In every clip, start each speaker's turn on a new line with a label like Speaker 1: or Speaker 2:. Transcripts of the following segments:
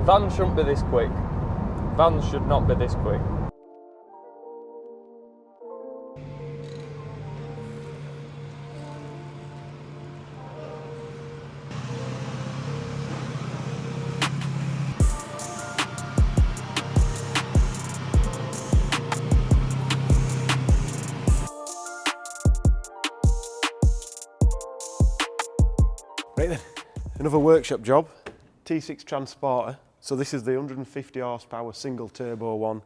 Speaker 1: Vans shouldn't be this quick. Vans should not be this quick.
Speaker 2: Right then, another workshop job, T6 transporter. So this is the 150 horsepower single turbo one.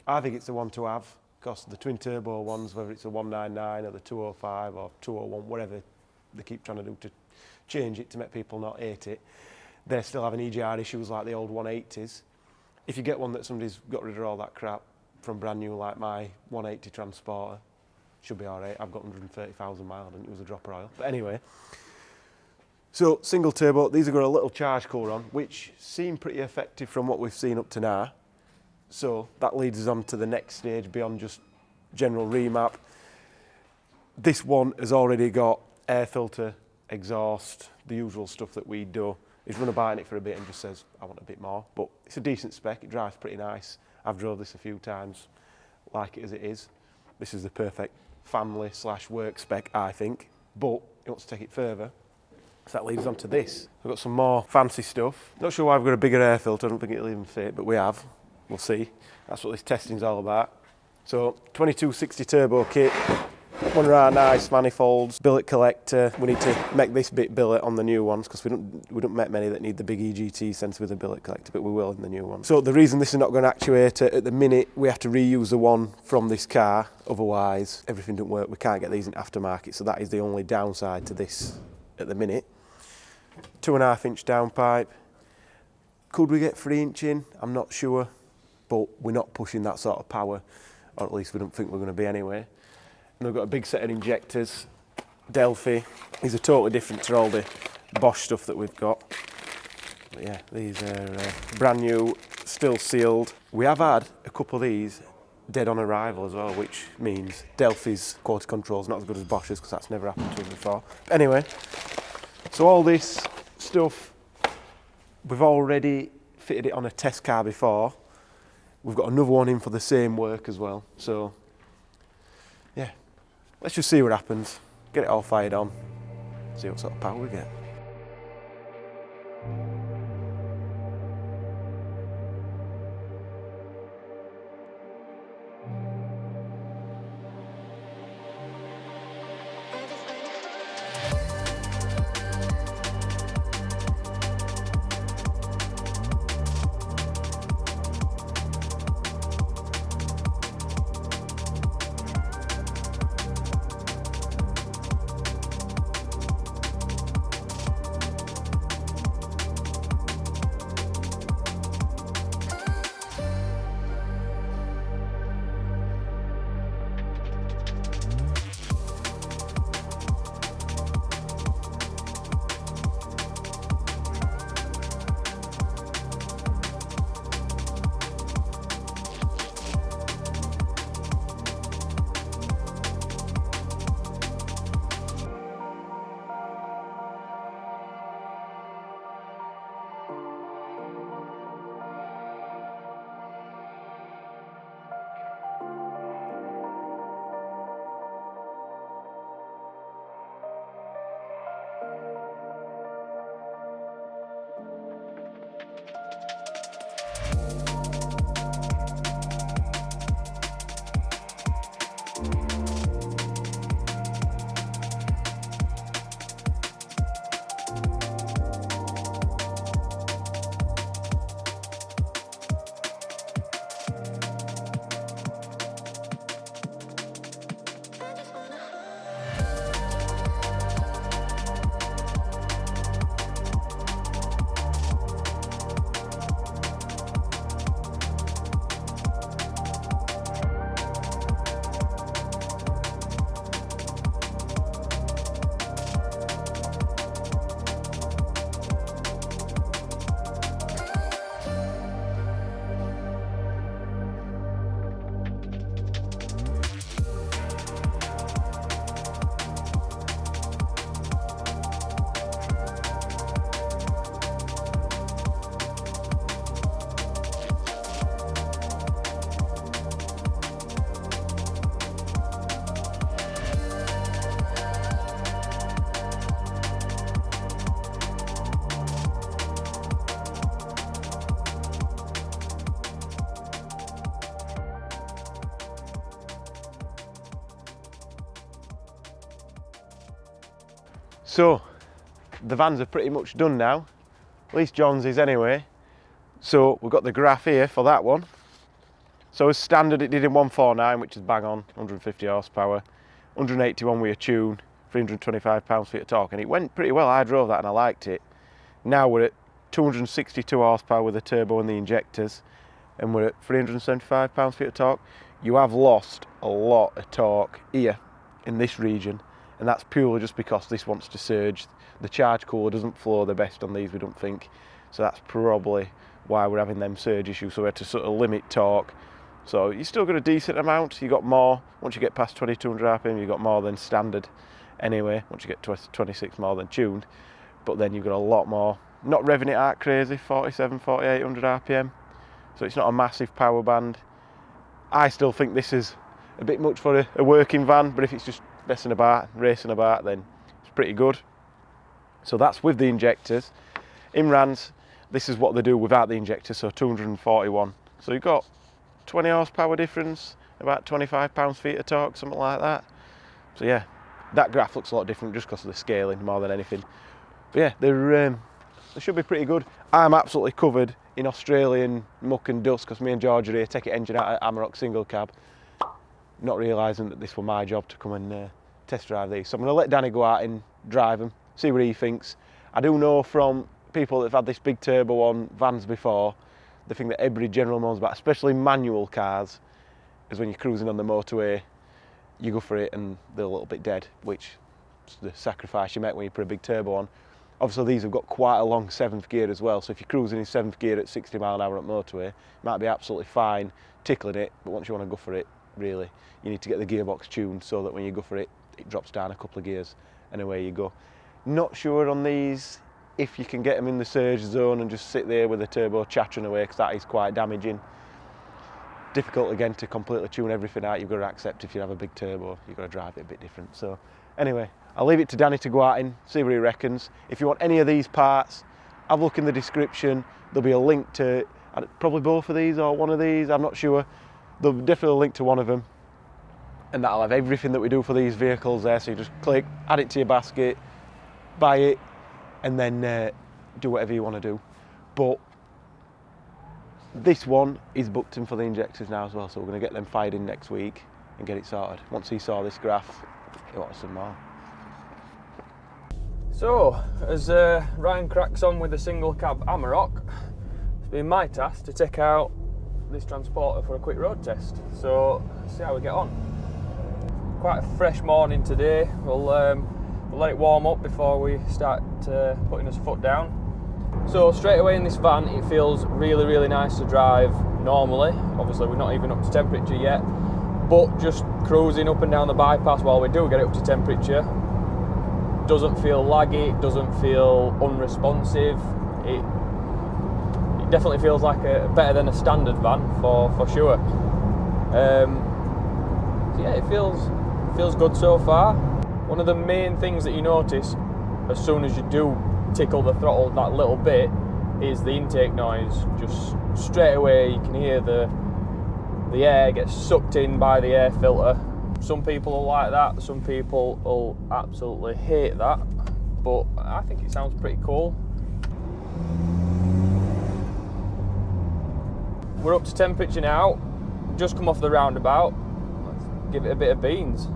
Speaker 2: I think it's the one to have, because the twin turbo ones, whether it's a 199 or the 205 or 201, whatever they keep trying to do to change it to make people not hate it, they're still having EGR issues like the old 180s. If you get one that somebody's got rid of all that crap from brand new like my 180 transporter, should be alright. I've got 130,000 miles, I didn't use a drop of oil. But anyway, so single turbo, these have got a little charge core on, which seem pretty effective from what we've seen up to now. So that leads us on to the next stage beyond just general remap. This one has already got air filter, exhaust, the usual stuff that we do. He's run about in it for a bit and just says, I want a bit more. But it's a decent spec, it drives pretty nice. I've drove this a few times, like it as it is. This is the perfect family / work spec, I think. But he wants to take it further. So that leads us on to this. We've got some more fancy stuff. Not sure why I've got a bigger air filter, I don't think it'll even fit, but we have. We'll see. That's what this testing's all about. So 2260 turbo kit, one of our nice manifolds, billet collector. We need to make this bit billet on the new ones because we don't make many that need the big EGT sensor with a billet collector, but we will in the new one. So the reason this is not going to actuate at the minute, we have to reuse the one from this car, otherwise everything don't work. We can't get these in aftermarket, so that is the only downside to this at the minute. 2.5 inch downpipe. Could we get 3 inch in? I'm not sure, but we're not pushing that sort of power, or at least we don't think we're going to be anyway. And we've got a big set of injectors. Delphi. These are totally different to all the Bosch stuff that we've got. But yeah, these are brand new, still sealed. We have had a couple of these dead on arrival as well, which means Delphi's quality control is not as good as Bosch's because that's never happened to us before. Anyway, so all this stuff, we've already fitted it on a test car before. We've got another one in for the same work as well. So yeah, let's just see what happens. Get it all fired on, see what sort of power we get. So the vans are pretty much done now, at least John's is anyway. So we've got the graph here for that one. So as standard it did in 149, which is bang on, 150 horsepower, 181 with a tune, 325 pounds-feet of torque, and it went pretty well. I drove that and I liked it. Now we're at 262 horsepower with the turbo and the injectors, and we're at 375 pounds-feet of torque. You have lost a lot of torque here in this region, and that's purely just because this wants to surge. The charge cooler doesn't flow the best on these, we don't think, so that's probably why we're having them surge issues. So we had to sort of limit torque. So you still got a decent amount. You got more once you get past 2200 RPM. You got more than standard anyway. Once you get to 26, more than tuned. But then you've got a lot more. Not revving it out crazy, 47, 4800 RPM. So it's not a massive power band. I still think this is a bit much for a working van, but if it's just messing about, racing about, then it's pretty good. So that's with the injectors. Imrans, this is what they do without the injector, so 241. So you've got 20 horsepower difference, about 25 pounds-feet of torque, something like that. So yeah, that graph looks a lot different just because of the scaling more than anything. But yeah, they should be pretty good. I'm absolutely covered in Australian muck and dust because me and George are here, take an engine out at Amarok single cab, not realising that this was my job to come and test drive these. So I'm going to let Danny go out and drive them, see what he thinks. I do know from people that have had this big turbo on vans before, the thing that every general moans about, especially manual cars, is when you're cruising on the motorway, you go for it and they're a little bit dead, which is the sacrifice you make when you put a big turbo on. Obviously these have got quite a long 7th gear as well, so if you're cruising in 7th gear at 60 mile an hour on motorway, it might be absolutely fine tickling it, but once you want to go for it, really, you need to get the gearbox tuned so that when you go for it, it drops down a couple of gears and away you go. Not sure on these if you can get them in the surge zone and just sit there with the turbo chattering away, because that is quite damaging. Difficult again to completely tune everything out. You've got to accept if you have a big turbo, you've got to drive it a bit different. So anyway, I'll leave it to Danny to go out and see what he reckons. If you want any of these parts, have a look in the description. There'll be a link to probably both of these or one of these, I'm not sure. There'll be definitely a link to one of them, and that'll have everything that we do for these vehicles there. So you just click, add it to your basket, buy it, and then do whatever you want to do. But this one is booked in for the injectors now as well, so we're going to get them fired in next week and get it sorted. Once he saw this graph, he wanted some more.
Speaker 1: So, as Ryan cracks on with the single cab Amarok, it's been my task to take out this transporter for a quick road test. So, see how we get on. Quite a fresh morning today. We'll let it warm up before we start putting his foot down. So straight away in this van, it feels really, really nice to drive normally. Obviously we're not even up to temperature yet, but just cruising up and down the bypass while we do get it up to temperature doesn't feel laggy, it doesn't feel unresponsive. It definitely feels like better than a standard van for sure. So yeah, it feels good so far. One of the main things that you notice as soon as you do tickle the throttle that little bit is the intake noise. Just straight away you can hear the air gets sucked in by the air filter. Some people will like that, some people will absolutely hate that, but I think it sounds pretty cool. We're up to temperature now, just come off the roundabout. Let's give it a bit of beans.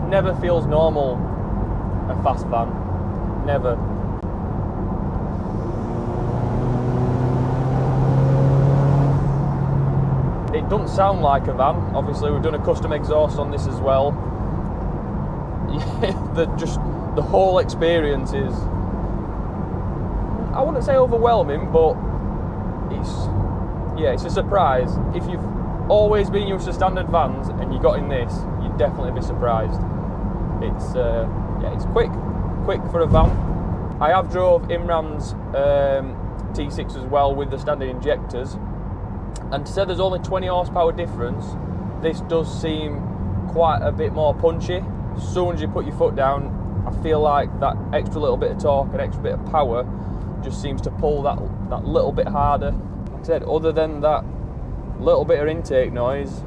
Speaker 1: Never feels normal, a fast van, never. It doesn't sound like a van. Obviously we've done a custom exhaust on this as well. The whole experience is, I wouldn't say overwhelming, but it's a surprise. If you've always been used to standard vans and you got in this, you'd definitely be surprised. It's quick for a van. I have drove Imran's T6 as well with the standard injectors, and to say there's only 20 horsepower difference, this does seem quite a bit more punchy. As soon as you put your foot down, I feel like that extra little bit of torque and extra bit of power just seems to pull that little bit harder. Like I said, other than that little bit of intake noise,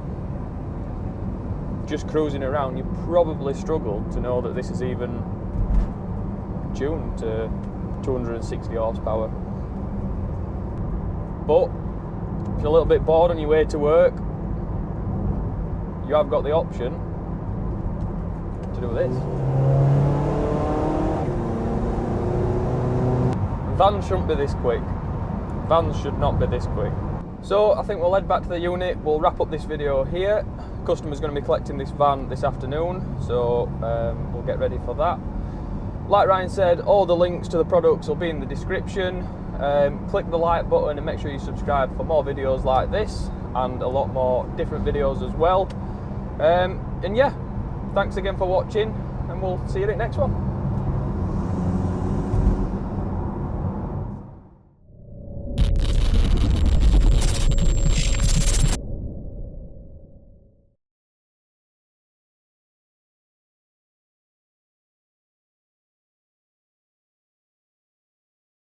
Speaker 1: just cruising around, you probably struggle to know that this is even tuned to 260 horsepower. But if you're a little bit bored on your way to work, you have got the option to do this. Vans shouldn't be this quick. Vans should not be this quick. So I think we'll head back to the unit. We'll wrap up this video here. Customer's going to be collecting this van this afternoon, so we'll get ready for that. Like Ryan said, all the links to the products will be in the description. Click the like button and make sure you subscribe for more videos like this and a lot more different videos as well. And yeah, thanks again for watching, and we'll see you in the next one.